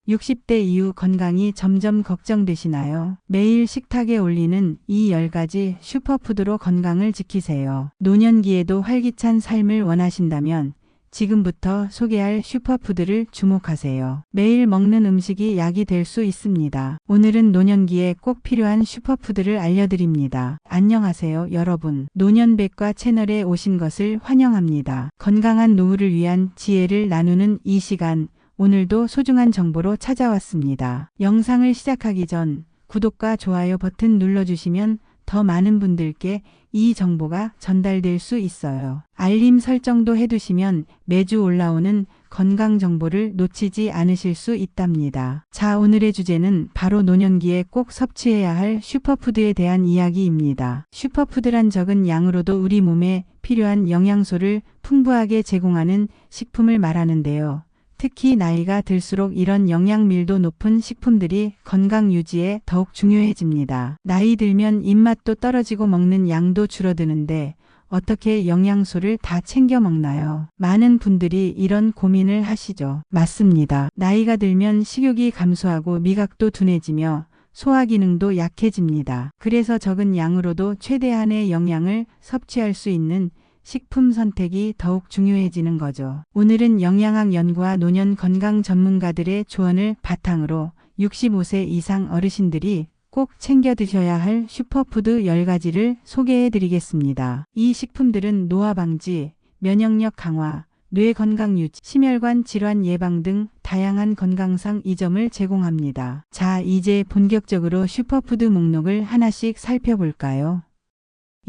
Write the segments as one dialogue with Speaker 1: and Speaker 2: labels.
Speaker 1: 60대 이후 건강이 점점 걱정되시나요? 매일 식탁에 올리는 이 10가지 슈퍼푸드로 건강을 지키세요. 노년기에도 활기찬 삶을 원하신다면 지금부터 소개할 슈퍼푸드를 주목하세요. 매일 먹는 음식이 약이 될 수 있습니다. 오늘은 노년기에 꼭 필요한 슈퍼푸드를 알려드립니다. 안녕하세요, 여러분. 노년백과 채널에 오신 것을 환영합니다. 건강한 노후를 위한 지혜를 나누는 이 시간, 오늘도 소중한 정보로 찾아왔습니다. 영상을 시작하기 전 구독과 좋아요 버튼 눌러주시면 더 많은 분들께 이 정보가 전달될 수 있어요. 알림 설정도 해두시면 매주 올라오는 건강 정보를 놓치지 않으실 수 있답니다. 자, 오늘의 주제는 바로 노년기에 꼭 섭취해야 할 슈퍼푸드에 대한 이야기입니다. 슈퍼푸드란 적은 양으로도 우리 몸에 필요한 영양소를 풍부하게 제공하는 식품을 말하는데요. 특히 나이가 들수록 이런 영양밀도 높은 식품들이 건강 유지에 더욱 중요해집니다. 나이 들면 입맛도 떨어지고 먹는 양도 줄어드는데 어떻게 영양소를 다 챙겨 먹나요? 많은 분들이 이런 고민을 하시죠. 맞습니다. 나이가 들면 식욕이 감소하고 미각도 둔해지며 소화 기능도 약해집니다. 그래서 적은 양으로도 최대한의 영양을 섭취할 수 있는 식품 선택이 더욱 중요해지는 거죠. 오늘은 영양학 연구와 노년 건강 전문가들의 조언을 바탕으로 65세 이상 어르신들이 꼭 챙겨 드셔야 할 슈퍼푸드 10가지를 소개해 드리겠습니다. 이 식품들은 노화 방지, 면역력 강화, 뇌 건강 유지, 심혈관 질환 예방 등 다양한 건강상 이점을 제공합니다. 자, 이제 본격적으로 슈퍼푸드 목록을 하나씩 살펴볼까요?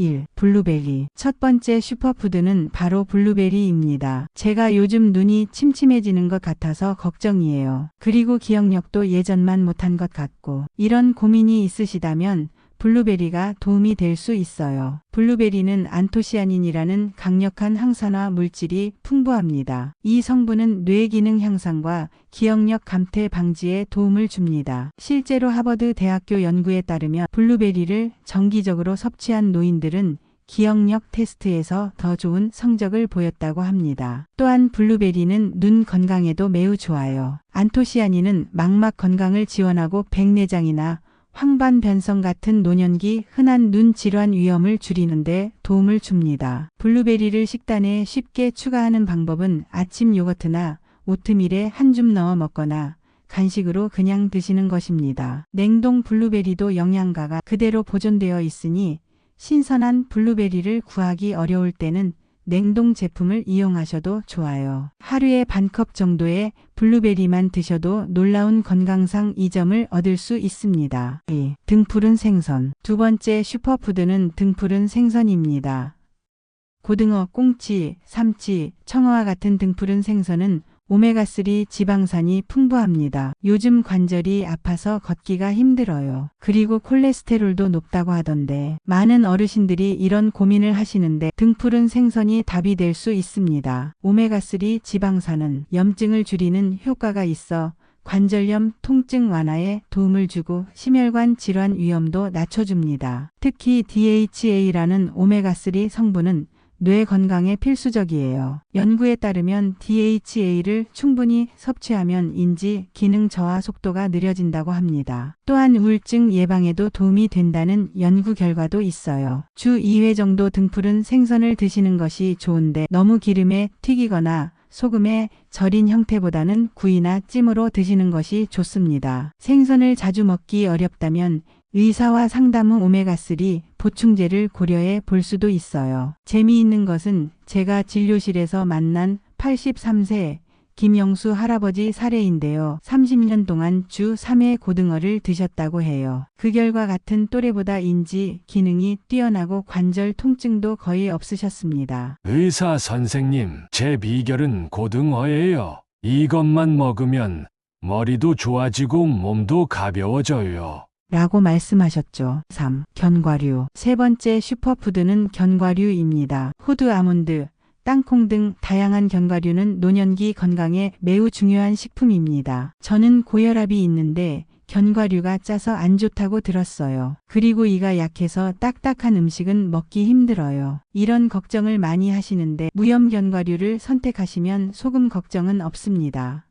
Speaker 1: 1. 블루베리. 첫 번째 슈퍼푸드는 바로 블루베리입니다. 제가 요즘 눈이 침침해지는 것 같아서 걱정이에요. 그리고 기억력도 예전만 못한 것 같고, 이런 고민이 있으시다면 블루베리가 도움이 될 수 있어요. 블루베리는 안토시아닌이라는 강력한 항산화 물질이 풍부합니다. 이 성분은 뇌 기능 향상과 기억력 감퇴 방지에 도움을 줍니다. 실제로 하버드 대학교 연구에 따르면 블루베리를 정기적으로 섭취한 노인들은 기억력 테스트에서 더 좋은 성적을 보였다고 합니다. 또한 블루베리는 눈 건강에도 매우 좋아요. 안토시아닌은 망막 건강을 지원하고 백내장이나 황반 변성 같은 노년기 흔한 눈 질환 위험을 줄이는데 도움을 줍니다. 블루베리를 식단에 쉽게 추가하는 방법은 아침 요거트나 오트밀에 한 줌 넣어 먹거나 간식으로 그냥 드시는 것입니다. 냉동 블루베리도 영양가가 그대로 보존되어 있으니 신선한 블루베리를 구하기 어려울 때는 냉동 제품을 이용하셔도 좋아요. 하루에 반컵 정도의 블루베리만 드셔도 놀라운 건강상 이점을 얻을 수 있습니다. 2. 등푸른 생선. 두 번째 슈퍼푸드는 등푸른 생선입니다. 고등어, 꽁치, 삼치, 청어와 같은 등푸른 생선은 오메가3 지방산이 풍부합니다. 요즘 관절이 아파서 걷기가 힘들어요. 그리고 콜레스테롤도 높다고 하던데 많은 어르신들이 이런 고민을 하시는데 등푸른 생선이 답이 될 수 있습니다. 오메가3 지방산은 염증을 줄이는 효과가 있어 관절염, 통증 완화에 도움을 주고 심혈관 질환 위험도 낮춰줍니다. 특히 DHA라는 오메가3 성분은 뇌 건강에 필수적이에요. 연구에 따르면 DHA를 충분히 섭취하면 인지 기능 저하 속도가 느려진다고 합니다. 또한 우울증 예방에도 도움이 된다는 연구 결과도 있어요. 주 2회 정도 등푸른 생선을 드시는 것이 좋은데 너무 기름에 튀기거나 소금에 절인 형태보다는 구이나 찜으로 드시는 것이 좋습니다. 생선을 자주 먹기 어렵다면 의사와 상담 후 오메가3 보충제를 고려해 볼 수도 있어요. 재미있는 것은 제가 진료실에서 만난 83세 김영수 할아버지 사례인데요. 30년 동안 주 3회 고등어를 드셨다고 해요. 그 결과 같은 또래보다 인지 기능이 뛰어나고 관절 통증도 거의 없으셨습니다.
Speaker 2: 의사 선생님, 제 비결은 고등어예요. 이것만 먹으면 머리도 좋아지고 몸도 가벼워져요.
Speaker 1: 라고 말씀하셨죠. 3. 견과류. 세 번째 슈퍼푸드는 견과류입니다. 호두, 아몬드, 땅콩 등 다양한 견과류는 노년기 건강에 매우 중요한 식품입니다. 저는 고혈압이 있는데 견과류가 짜서 안 좋다고 들었어요. 그리고 이가 약해서 딱딱한 음식은 먹기 힘들어요. 이런 걱정을 많이 하시는데 무염 견과류를 선택하시면 소금 걱정은 없습니다.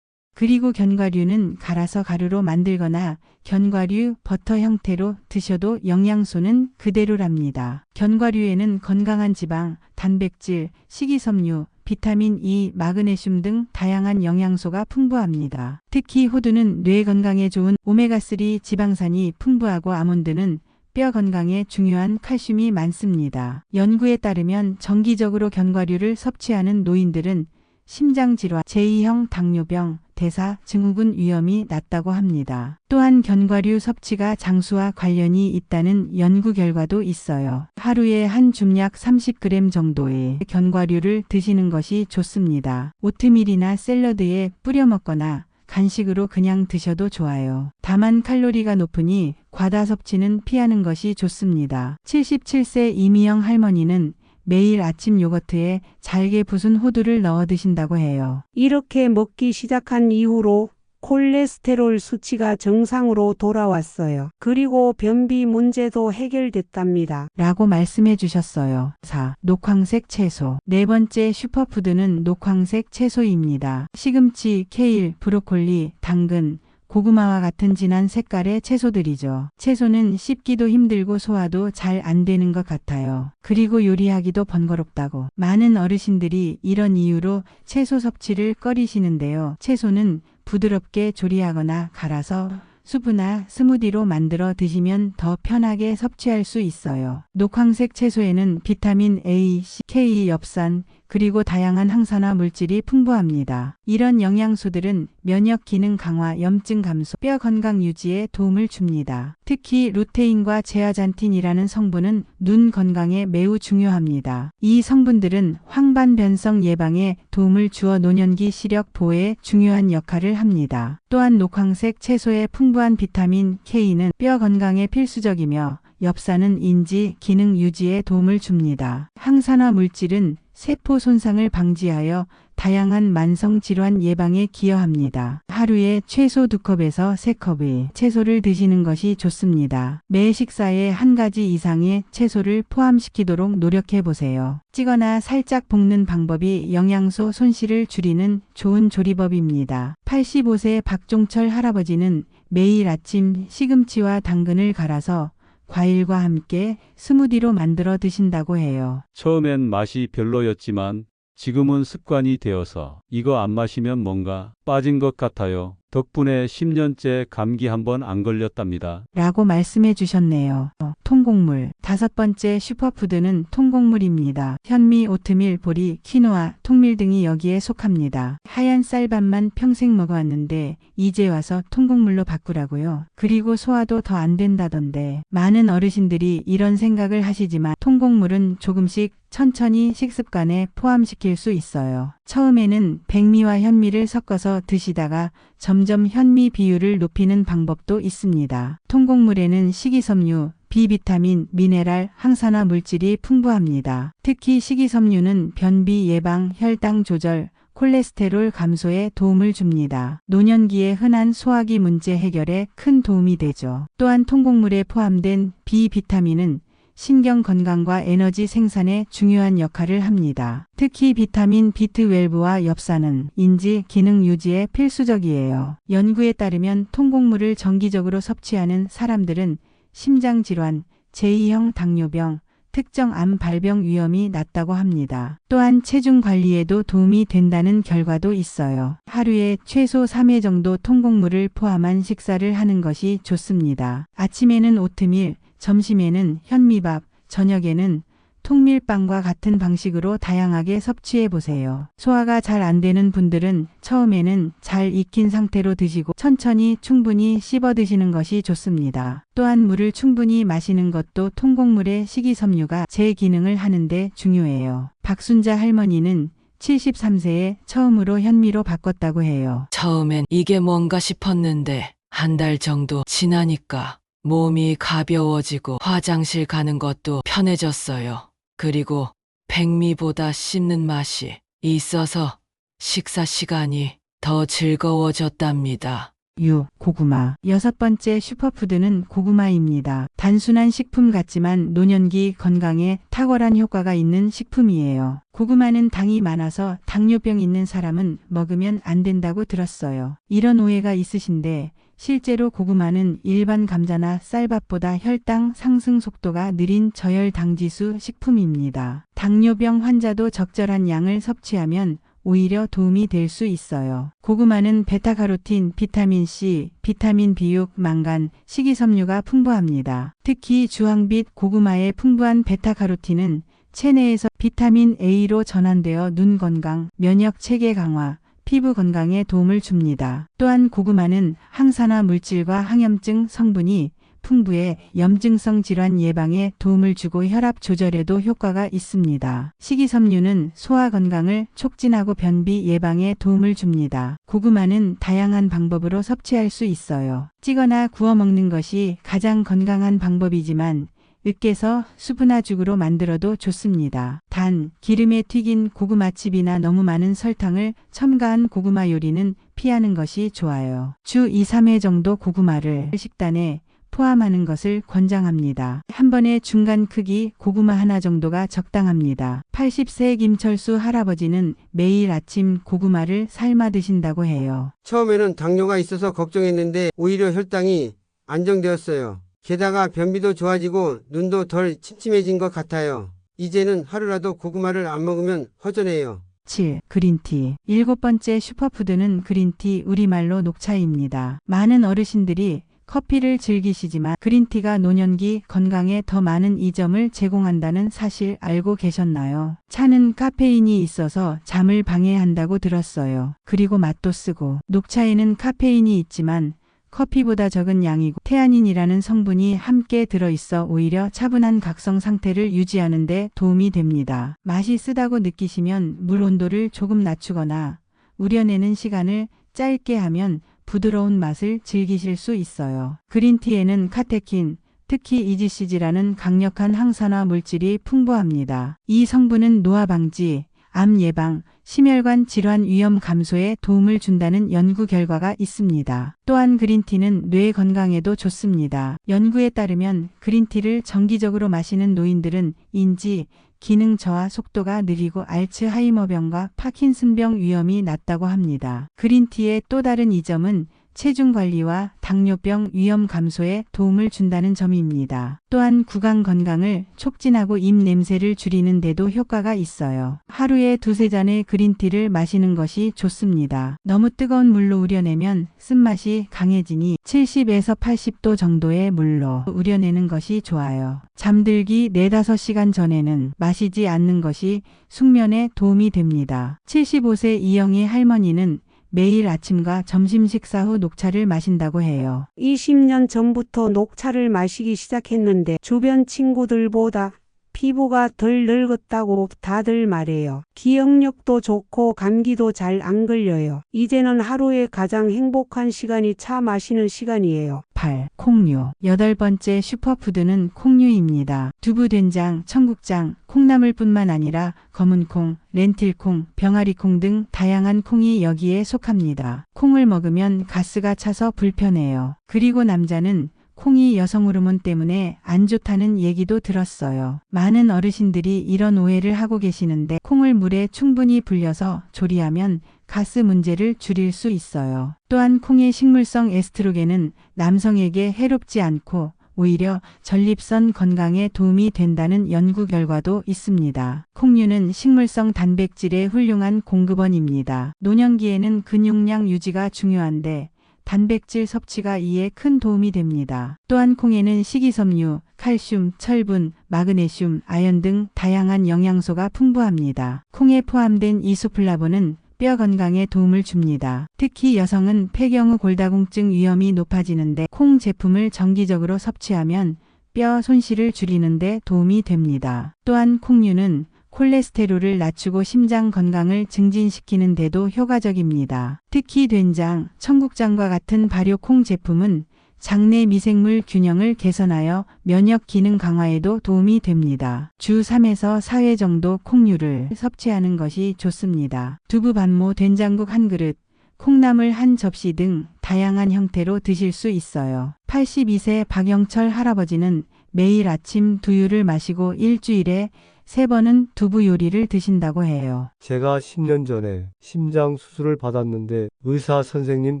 Speaker 1: 그리고 견과류는 갈아서 가루로 만들거나 견과류 버터 형태로 드셔도 영양소는 그대로랍니다. 견과류에는 건강한 지방, 단백질, 식이섬유, 비타민 E, 마그네슘 등 다양한 영양소가 풍부합니다. 특히 호두는 뇌 건강에 좋은 오메가3 지방산이 풍부하고 아몬드는 뼈 건강에 중요한 칼슘이 많습니다. 연구에 따르면 정기적으로 견과류를 섭취하는 노인들은 심장질환, 제2형 당뇨병, 대사, 증후군 위험이 낮다고 합니다. 또한 견과류 섭취가 장수와 관련이 있다는 연구 결과도 있어요. 하루에 한 줌약 30g 정도의 견과류를 드시는 것이 좋습니다. 오트밀이나 샐러드에 뿌려 먹거나 간식으로 그냥 드셔도 좋아요. 다만 칼로리가 높으니 과다 섭취는 피하는 것이 좋습니다. 77세 이미영 할머니는 매일 아침 요거트에 잘게 부순 호두를 넣어 드신다고 해요.
Speaker 3: 이렇게 먹기 시작한 이후로 콜레스테롤 수치가 정상으로 돌아왔어요. 그리고 변비 문제도 해결됐답니다.
Speaker 1: 라고 말씀해 주셨어요. 4. 녹황색 채소. 네 번째 슈퍼푸드는 녹황색 채소입니다. 시금치, 케일, 브로콜리, 당근, 고구마와 같은 진한 색깔의 채소들이죠. 채소는 씹기도 힘들고 소화도 잘 안 되는 것 같아요. 그리고 요리하기도 번거롭다고. 많은 어르신들이 이런 이유로 채소 섭취를 꺼리시는데요. 채소는 부드럽게 조리하거나 갈아서 수프나 스무디로 만들어 드시면 더 편하게 섭취할 수 있어요. 녹황색 채소에는 비타민 A, C, K, 엽산, 그리고 다양한 항산화 물질이 풍부합니다. 이런 영양소들은 면역 기능 강화, 염증 감소, 뼈 건강 유지에 도움을 줍니다. 특히 루테인과 제아잔틴이라는 성분은 눈 건강에 매우 중요합니다. 이 성분들은 황반변성 예방에 도움을 주어 노년기 시력 보호에 중요한 역할을 합니다. 또한 녹황색 채소의 풍부한 비타민 K는 뼈 건강에 필수적이며 엽산은 인지 기능 유지에 도움을 줍니다. 항산화 물질은 세포 손상을 방지하여 다양한 만성 질환 예방에 기여합니다. 하루에 최소 2컵에서 3컵의 채소를 드시는 것이 좋습니다. 매 식사에 한 가지 이상의 채소를 포함시키도록 노력해 보세요. 찌거나 살짝 볶는 방법이 영양소 손실을 줄이는 좋은 조리법입니다. 85세 박종철 할아버지는 매일 아침 시금치와 당근을 갈아서 과일과 함께 스무디로 만들어 드신다고 해요.
Speaker 4: 처음엔 맛이 별로였지만 지금은 습관이 되어서 이거 안 마시면 뭔가 빠진 것 같아요. 덕분에 10년째 감기 한 번 안 걸렸답니다.
Speaker 1: 라고 말씀해 주셨네요. 통곡물. 5번째 슈퍼푸드는 통곡물입니다. 현미, 오트밀, 보리, 키노아, 통밀 등이 여기에 속합니다. 하얀 쌀밥만 평생 먹어왔는데 이제 와서 통곡물로 바꾸라고요. 그리고 소화도 더 안 된다던데. 많은 어르신들이 이런 생각을 하시지만 통곡물은 조금씩 천천히 식습관에 포함시킬 수 있어요. 처음에는 백미와 현미를 섞어서 드시다가 점점 현미 비율을 높이는 방법도 있습니다. 통곡물에는 식이섬유, 비비타민, 미네랄, 항산화 물질이 풍부합니다. 특히 식이섬유는 변비 예방, 혈당 조절, 콜레스테롤 감소에 도움을 줍니다. 노년기에 흔한 소화기 문제 해결에 큰 도움이 되죠. 또한 통곡물에 포함된 비비타민은 신경 건강과 에너지 생산에 중요한 역할을 합니다. 특히 비타민 B12와 엽산은 인지 기능 유지에 필수적이에요. 연구에 따르면 통곡물을 정기적으로 섭취하는 사람들은 심장질환, 제2형 당뇨병, 특정 암 발병 위험이 낮다고 합니다. 또한 체중 관리에도 도움이 된다는 결과도 있어요. 하루에 최소 3회 정도 통곡물을 포함한 식사를 하는 것이 좋습니다. 아침에는 오트밀, 점심에는 현미밥, 저녁에는 통밀빵과 같은 방식으로 다양하게 섭취해 보세요. 소화가 잘 안 되는 분들은 처음에는 잘 익힌 상태로 드시고 천천히 충분히 씹어 드시는 것이 좋습니다. 또한 물을 충분히 마시는 것도 통곡물의 식이섬유가 제 기능을 하는데 중요해요. 박순자 할머니는 73세에 처음으로 현미로 바꿨다고 해요.
Speaker 5: 처음엔 이게 뭔가 싶었는데 한 달 정도 지나니까 몸이 가벼워지고 화장실 가는 것도 편해졌어요. 그리고 백미보다 씹는 맛이 있어서 식사 시간이 더 즐거워졌답니다.
Speaker 1: 유, 고구마. 여섯 번째 슈퍼푸드는 고구마입니다. 단순한 식품 같지만 노년기 건강에 탁월한 효과가 있는 식품이에요. 고구마는 당이 많아서 당뇨병 있는 사람은 먹으면 안 된다고 들었어요. 이런 오해가 있으신데 실제로 고구마는 일반 감자나 쌀밥보다 혈당 상승 속도가 느린 저혈당지수 식품입니다. 당뇨병 환자도 적절한 양을 섭취하면 오히려 도움이 될 수 있어요. 고구마는 베타카로틴, 비타민C, 비타민 B6, 망간, 식이섬유가 풍부합니다. 특히 주황빛 고구마의 풍부한 베타카로틴은 체내에서 비타민 A로 전환되어 눈 건강, 면역 체계 강화, 피부 건강에 도움을 줍니다. 또한 고구마는 항산화 물질과 항염증 성분이 풍부해 염증성 질환 예방에 도움을 주고 혈압 조절에도 효과가 있습니다. 식이섬유는 소화 건강을 촉진하고 변비 예방에 도움을 줍니다. 고구마는 다양한 방법으로 섭취할 수 있어요. 찌거나 구워 먹는 것이 가장 건강한 방법이지만 으깨서 수프나 죽으로 만들어도 좋습니다. 단, 기름에 튀긴 고구마칩이나 너무 많은 설탕을 첨가한 고구마 요리는 피하는 것이 좋아요. 주 2, 3회 정도 고구마를 식단에 포함하는 것을 권장합니다. 한 번에 중간 크기 고구마 하나 정도가 적당합니다. 80세 김철수 할아버지는 매일 아침 고구마를 삶아 드신다고 해요.
Speaker 6: 처음에는 당뇨가 있어서 걱정했는데 오히려 혈당이 안정되었어요. 게다가 변비도 좋아지고 눈도 덜 침침해진 것 같아요. 이제는 하루라도 고구마를 안 먹으면 허전해요.
Speaker 1: 7. 그린티. 일곱 번째 슈퍼푸드는 그린티, 우리말로 녹차입니다. 많은 어르신들이 커피를 즐기시지만 그린티가 노년기 건강에 더 많은 이점을 제공한다는 사실 알고 계셨나요? 차는 카페인이 있어서 잠을 방해한다고 들었어요. 그리고 맛도 쓰고. 녹차에는 카페인이 있지만 커피보다 적은 양이고 테아닌이라는 성분이 함께 들어있어 오히려 차분한 각성 상태를 유지하는 데 도움이 됩니다. 맛이 쓰다고 느끼시면 물 온도를 조금 낮추거나 우려내는 시간을 짧게 하면 부드러운 맛을 즐기실 수 있어요. 그린티에는 카테킨, 특히 EGCG라는 강력한 항산화 물질이 풍부합니다. 이 성분은 노화 방지, 암 예방, 심혈관 질환 위험 감소에 도움을 준다는 연구 결과가 있습니다. 또한 그린티는 뇌 건강에도 좋습니다. 연구에 따르면 그린티를 정기적으로 마시는 노인들은 인지, 기능 저하 속도가 느리고 알츠하이머병과 파킨슨병 위험이 낮다고 합니다. 그린티의 또 다른 이점은 체중 관리와 당뇨병 위험 감소에 도움을 준다는 점입니다. 또한 구강 건강을 촉진하고 입 냄새를 줄이는 데도 효과가 있어요. 하루에 2-3잔의 그린티를 마시는 것이 좋습니다. 너무 뜨거운 물로 우려내면 쓴맛이 강해지니 70에서 80도 정도의 물로 우려내는 것이 좋아요. 잠들기 4-5시간 전에는 마시지 않는 것이 숙면에 도움이 됩니다. 75세 이영희 할머니는 매일 아침과 점심 식사 후 녹차를 마신다고 해요.
Speaker 3: 20년 전부터 녹차를 마시기 시작했는데 주변 친구들보다 피부가 덜 늙었다고 다들 말해요. 기억력도 좋고 감기도 잘 안 걸려요. 이제는 하루에 가장 행복한 시간이 차 마시는 시간이에요.
Speaker 1: 8. 콩류. 여덟 번째 슈퍼푸드는 콩류입니다. 두부, 된장, 청국장, 콩나물뿐만 아니라 검은콩, 렌틸콩, 병아리콩 등 다양한 콩이 여기에 속합니다. 콩을 먹으면 가스가 차서 불편해요. 그리고 남자는 콩이 여성 호르몬 때문에 안 좋다는 얘기도 들었어요. 많은 어르신들이 이런 오해를 하고 계시는데 콩을 물에 충분히 불려서 조리하면 가스 문제를 줄일 수 있어요. 또한 콩의 식물성 에스트로겐은 남성에게 해롭지 않고 오히려 전립선 건강에 도움이 된다는 연구 결과도 있습니다. 콩류는 식물성 단백질의 훌륭한 공급원입니다. 노년기에는 근육량 유지가 중요한데 단백질 섭취가 이에 큰 도움이 됩니다. 또한 콩에는 식이섬유, 칼슘, 철분, 마그네슘, 아연 등 다양한 영양소가 풍부합니다. 콩에 포함된 이소플라본은 뼈 건강에 도움을 줍니다. 특히 여성은 폐경후 골다공증 위험이 높아지는데 콩 제품을 정기적으로 섭취하면 뼈 손실을 줄이는 데 도움이 됩니다. 또한 콩류는 콜레스테롤을 낮추고 심장 건강을 증진시키는 데도 효과적입니다. 특히 된장, 청국장과 같은 발효콩 제품은 장내 미생물 균형을 개선하여 면역 기능 강화에도 도움이 됩니다. 주 3에서 4회 정도 콩류를 섭취하는 것이 좋습니다. 두부, 반모, 된장국 한 그릇, 콩나물 한 접시 등 다양한 형태로 드실 수 있어요. 82세 박영철 할아버지는 매일 아침 두유를 마시고 일주일에 3번은 두부 요리를 드신다고 해요.
Speaker 7: 제가 10년 전에 심장 수술을 받았는데 의사 선생님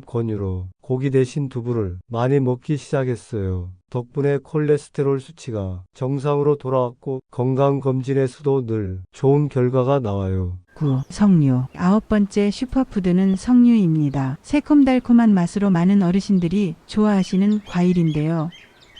Speaker 7: 권유로 고기 대신 두부를 많이 먹기 시작했어요. 덕분에 콜레스테롤 수치가 정상으로 돌아왔고 건강검진에서도 늘 좋은 결과가 나와요.
Speaker 1: 9. 석류. 9번째 슈퍼푸드는 석류입니다. 새콤달콤한 맛으로 많은 어르신들이 좋아하시는 과일인데요.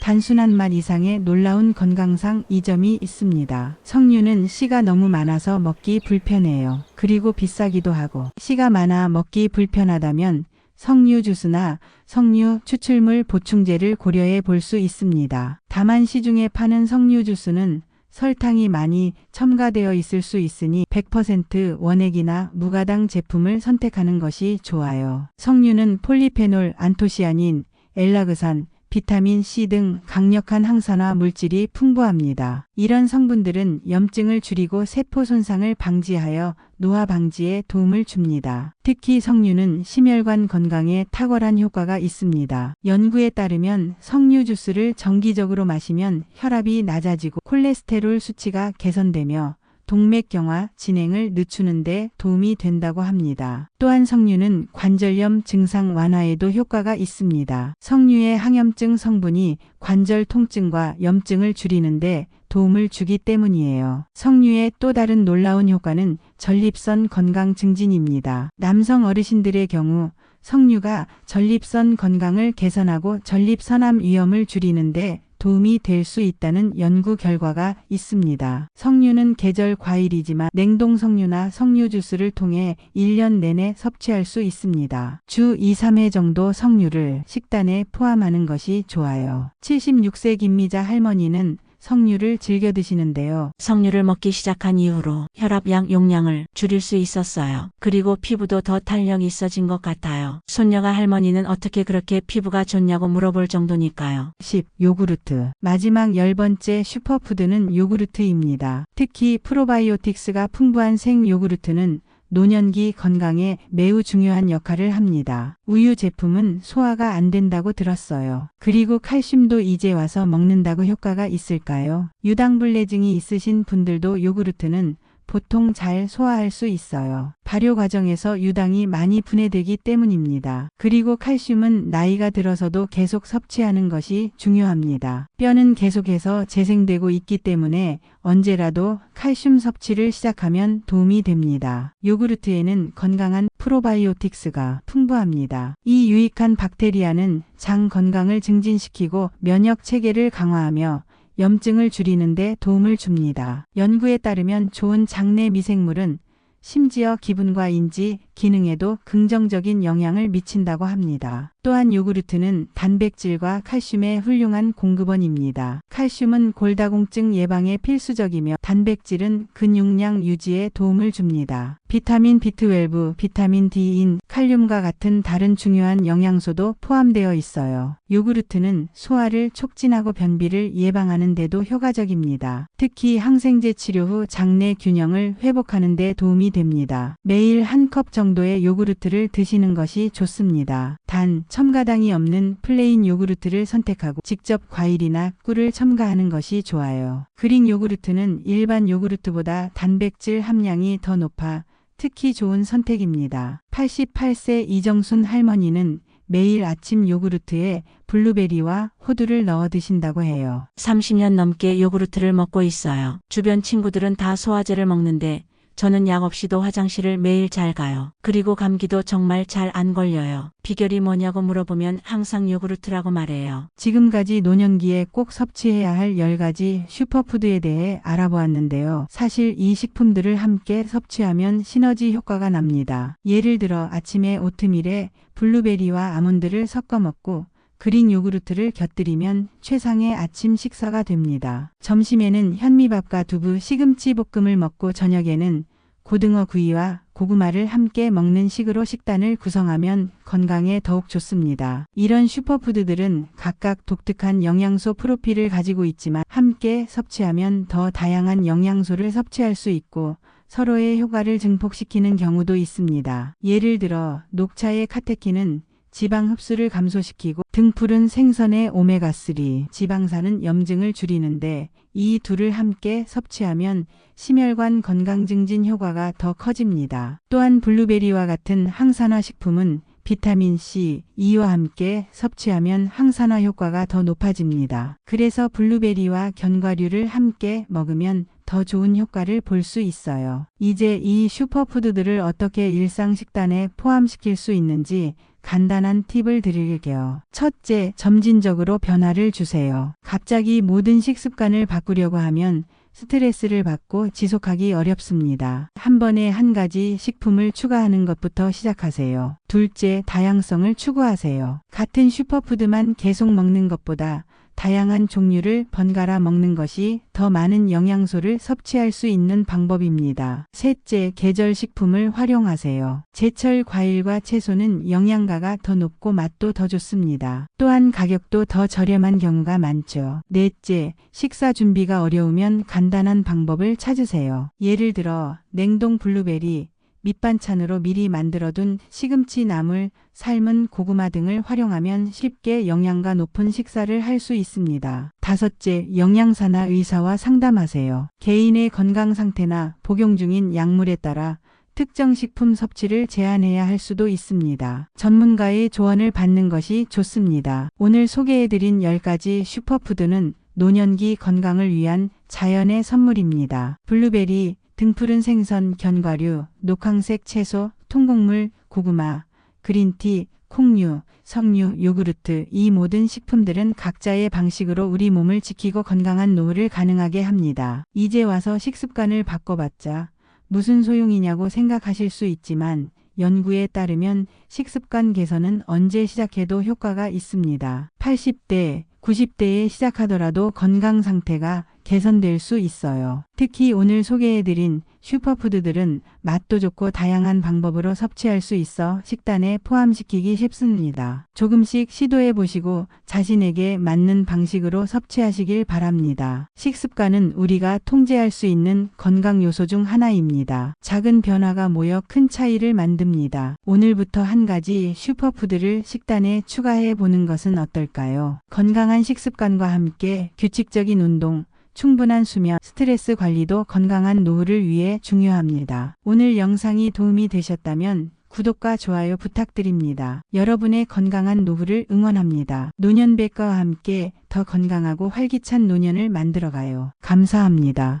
Speaker 1: 단순한 맛 이상의 놀라운 건강상 이점이 있습니다. 석류는 씨가 너무 많아서 먹기 불편해요. 그리고 비싸기도 하고, 씨가 많아 먹기 불편하다면 석류 주스나 석류 추출물 보충제를 고려해 볼 수 있습니다. 다만 시중에 파는 석류 주스는 설탕이 많이 첨가되어 있을 수 있으니 100% 원액이나 무가당 제품을 선택하는 것이 좋아요. 석류는 폴리페놀, 안토시아닌, 엘라그산, 비타민 C 등 강력한 항산화 물질이 풍부합니다. 이런 성분들은 염증을 줄이고 세포 손상을 방지하여 노화 방지에 도움을 줍니다. 특히 석류는 심혈관 건강에 탁월한 효과가 있습니다. 연구에 따르면 석류 주스를 정기적으로 마시면 혈압이 낮아지고 콜레스테롤 수치가 개선되며 동맥경화 진행을 늦추는 데 도움이 된다고 합니다. 또한 석류는 관절염 증상 완화에도 효과가 있습니다. 석류의 항염증 성분이 관절 통증과 염증을 줄이는데 도움을 주기 때문이에요. 석류의 또 다른 놀라운 효과는 전립선 건강 증진입니다. 남성 어르신들의 경우 석류가 전립선 건강을 개선하고 전립선암 위험을 줄이는데 도움이 될 수 있다는 연구 결과가 있습니다. 석류는 계절 과일이지만 냉동 석류나 석류 주스를 통해 1년 내내 섭취할 수 있습니다. 주 2, 3회 정도 석류를 식단에 포함하는 것이 좋아요. 76세 김미자 할머니는 석류를 즐겨 드시는데요.
Speaker 8: 석류를 먹기 시작한 이후로 혈압약 용량을 줄일 수 있었어요. 그리고 피부도 더 탄력 있어진 것 같아요. 손녀가 할머니는 어떻게 그렇게 피부가 좋냐고 물어볼 정도니까요.
Speaker 1: 10. 요구르트. 마지막 10번째 슈퍼푸드는 요구르트입니다. 특히 프로바이오틱스가 풍부한 생 요구르트는 노년기 건강에 매우 중요한 역할을 합니다. 우유 제품은 소화가 안 된다고 들었어요. 그리고 칼슘도 이제 와서 먹는다고 효과가 있을까요? 유당불내증이 있으신 분들도 요구르트는 보통 잘 소화할 수 있어요. 발효 과정에서 유당이 많이 분해되기 때문입니다. 그리고 칼슘은 나이가 들어서도 계속 섭취하는 것이 중요합니다. 뼈는 계속해서 재생되고 있기 때문에 언제라도 칼슘 섭취를 시작하면 도움이 됩니다. 요구르트에는 건강한 프로바이오틱스가 풍부합니다. 이 유익한 박테리아는 장 건강을 증진시키고 면역 체계를 강화하며 염증을 줄이는 데 도움을 줍니다. 연구에 따르면 좋은 장내 미생물은 심지어 기분과 인지, 기능에도 긍정적인 영향을 미친다고 합니다. 또한 요구르트는 단백질과 칼슘의 훌륭한 공급원입니다. 칼슘은 골다공증 예방에 필수적이며 단백질은 근육량 유지에 도움을 줍니다. 비타민 B12, 비타민 D인, 칼륨과 같은 다른 중요한 영양소도 포함되어 있어요. 요구르트는 소화를 촉진하고 변비를 예방하는 데도 효과적입니다. 특히 항생제 치료 후 장내 균형을 회복하는 데 도움이 됩니다. 매일 한 컵 정도의 요구르트를 드시는 것이 좋습니다. 단, 첨가당이 없는 플레인 요구르트를 선택하고 직접 과일이나 꿀을 첨가하는 것이 좋아요. 그릭 요구르트는 일반 요구르트보다 단백질 함량이 더 높아 특히 좋은 선택입니다. 88세 이정순 할머니는 매일 아침 요구르트에 블루베리와 호두를 넣어 드신다고 해요.
Speaker 8: 30년 넘게 요구르트를 먹고 있어요. 주변 친구들은 다 소화제를 먹는데 저는 약 없이도 화장실을 매일 잘 가요. 그리고 감기도 정말 잘 안 걸려요. 비결이 뭐냐고 물어보면 항상 요구르트라고 말해요.
Speaker 1: 지금까지 노년기에 꼭 섭취해야 할 10가지 슈퍼푸드에 대해 알아보았는데요. 사실 이 식품들을 함께 섭취하면 시너지 효과가 납니다. 예를 들어 아침에 오트밀에 블루베리와 아몬드를 섞어 먹고 그릭 요구르트를 곁들이면 최상의 아침 식사가 됩니다. 점심에는 현미밥과 두부, 시금치 볶음을 먹고 저녁에는 고등어 구이와 고구마를 함께 먹는 식으로 식단을 구성하면 건강에 더욱 좋습니다. 이런 슈퍼푸드들은 각각 독특한 영양소 프로필을 가지고 있지만 함께 섭취하면 더 다양한 영양소를 섭취할 수 있고 서로의 효과를 증폭시키는 경우도 있습니다. 예를 들어 녹차의 카테킨은 지방 흡수를 감소시키고 등푸른 생선의 오메가3 지방산은 염증을 줄이는데 이 둘을 함께 섭취하면 심혈관 건강 증진 효과가 더 커집니다. 또한 블루베리와 같은 항산화 식품은 비타민C, E와 함께 섭취하면 항산화 효과가 더 높아집니다. 그래서 블루베리와 견과류를 함께 먹으면 더 좋은 효과를 볼 수 있어요. 이제 이 슈퍼푸드들을 어떻게 일상 식단에 포함시킬 수 있는지 간단한 팁을 드릴게요. 첫째, 점진적으로 변화를 주세요. 갑자기 모든 식습관을 바꾸려고 하면 스트레스를 받고 지속하기 어렵습니다. 한 번에 한 가지 식품을 추가하는 것부터 시작하세요. 둘째, 다양성을 추구하세요. 같은 슈퍼푸드만 계속 먹는 것보다 다양한 종류를 번갈아 먹는 것이 더 많은 영양소를 섭취할 수 있는 방법입니다. 셋째, 계절 식품을 활용하세요. 제철 과일과 채소는 영양가가 더 높고 맛도 더 좋습니다. 또한 가격도 더 저렴한 경우가 많죠. 넷째, 식사 준비가 어려우면 간단한 방법을 찾으세요. 예를 들어 냉동 블루베리, 밑반찬으로 미리 만들어둔 시금치 나물, 삶은 고구마 등을 활용하면 쉽게 영양가 높은 식사를 할 수 있습니다. 다섯째, 영양사나 의사와 상담하세요. 개인의 건강 상태나 복용 중인 약물에 따라 특정 식품 섭취를 제한해야 할 수도 있습니다. 전문가의 조언을 받는 것이 좋습니다. 오늘 소개해드린 10가지 슈퍼푸드는 노년기 건강을 위한 자연의 선물입니다. 블루베리, 등푸른 생선, 견과류, 녹황색 채소, 통곡물, 고구마, 그린티, 콩류, 석류, 요구르트 이 모든 식품들은 각자의 방식으로 우리 몸을 지키고 건강한 노후를 가능하게 합니다. 이제 와서 식습관을 바꿔봤자 무슨 소용이냐고 생각하실 수 있지만 연구에 따르면 식습관 개선은 언제 시작해도 효과가 있습니다. 80대, 90대에 시작하더라도 건강 상태가 개선될 수 있어요. 특히 오늘 소개해드린 슈퍼푸드들은 맛도 좋고 다양한 방법으로 섭취할 수 있어 식단에 포함시키기 쉽습니다. 조금씩 시도해보시고 자신에게 맞는 방식으로 섭취하시길 바랍니다. 식습관은 우리가 통제할 수 있는 건강 요소 중 하나입니다. 작은 변화가 모여 큰 차이를 만듭니다. 오늘부터 한 가지 슈퍼푸드를 식단에 추가해 보는 것은 어떨까요? 건강한 식습관과 함께 규칙적인 운동, 충분한 수면, 스트레스 관리도 건강한 노후를 위해 중요합니다. 오늘 영상이 도움이 되셨다면 구독과 좋아요 부탁드립니다. 여러분의 건강한 노후를 응원합니다. 노년백과와 함께 더 건강하고 활기찬 노년을 만들어가요. 감사합니다.